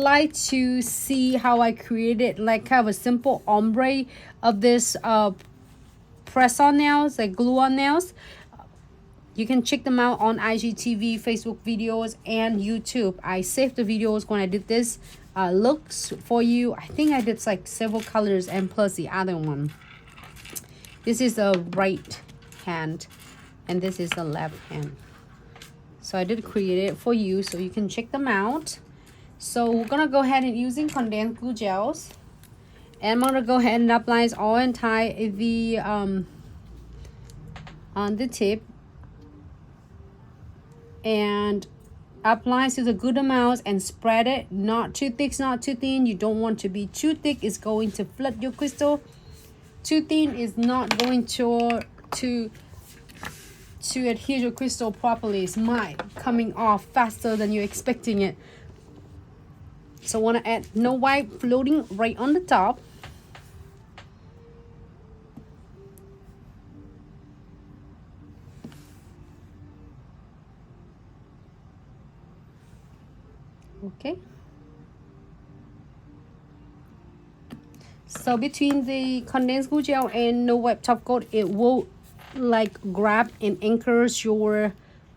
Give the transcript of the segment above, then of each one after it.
Like to see how I created like kind of a simple ombre of this press on nails, like glue on nails. You can check them out on IGTV, Facebook videos, and YouTube. I saved the videos when I did this looks for you. I think I did like several colors and plus the other one. This is the right hand and this is the left hand. So I did create it for you so you can check them out. So we're gonna go ahead and using condensed glue gels. And I'm gonna go ahead and apply it all and tie the on the tip. And apply to the good amount and spread it, not too thick, not too thin. You don't want to be too thick, it's going to flood your crystal. Too thin is not going to adhere your crystal properly. It's might coming off faster than you're expecting it. So I want to add no white floating right on the top. Okay, so between the condensed glue gel and no white top coat, it will like grab and anchors your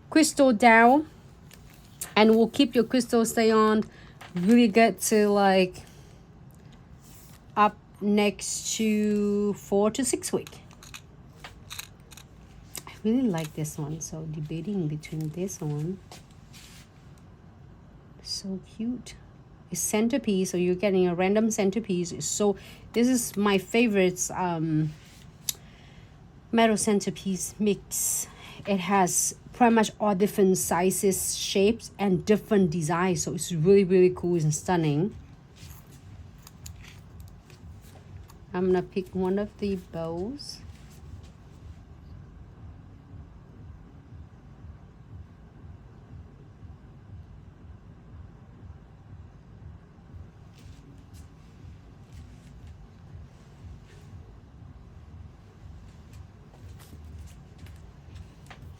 crystal down and will keep your crystal stay on really good to like up next to 4 to 6 weeks. I really like this one, so debating between this one. So cute. It's centerpiece, so you're getting a random centerpiece. So this is my favorite metal centerpiece mix. It has pretty much all different sizes, shapes, and different designs, so it's really cool and stunning. I'm gonna pick one of the bows.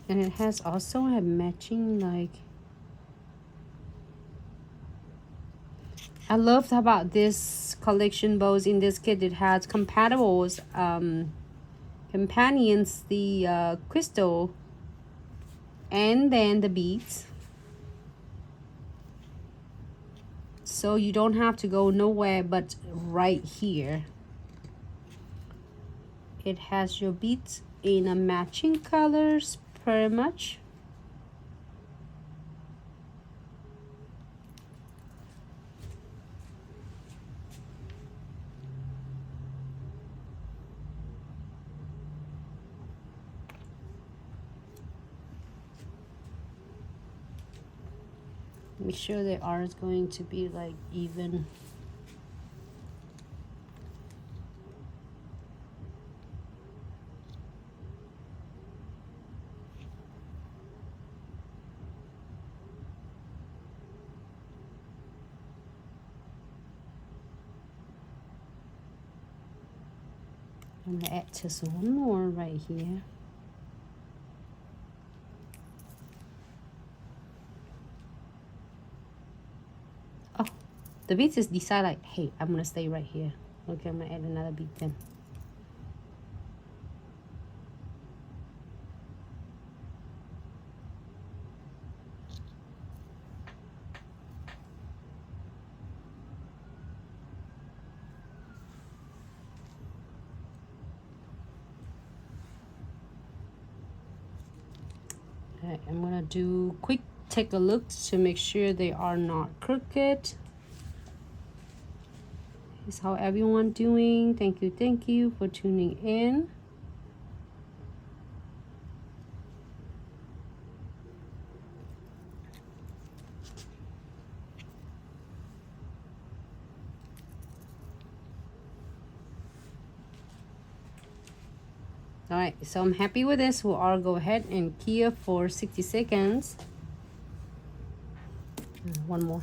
And it has also a matching like, I loved about this collection bows in this kit. It has compatibles, companions, the crystal, and then the beads. So you don't have to go nowhere but right here. It has your beads in a matching colors pretty much. Make sure the R is going to be like even. I'm gonna add just one more right here. Oh, the beads is decide like, hey, I'm gonna stay right here. Okay, I'm gonna add another bead then. Alright, I'm gonna do quick take a look to make sure they are not crooked. Is how everyone doing. Thank you for tuning in. All right, so I'm happy with this. We'll all go ahead and key up for 60 seconds. One more.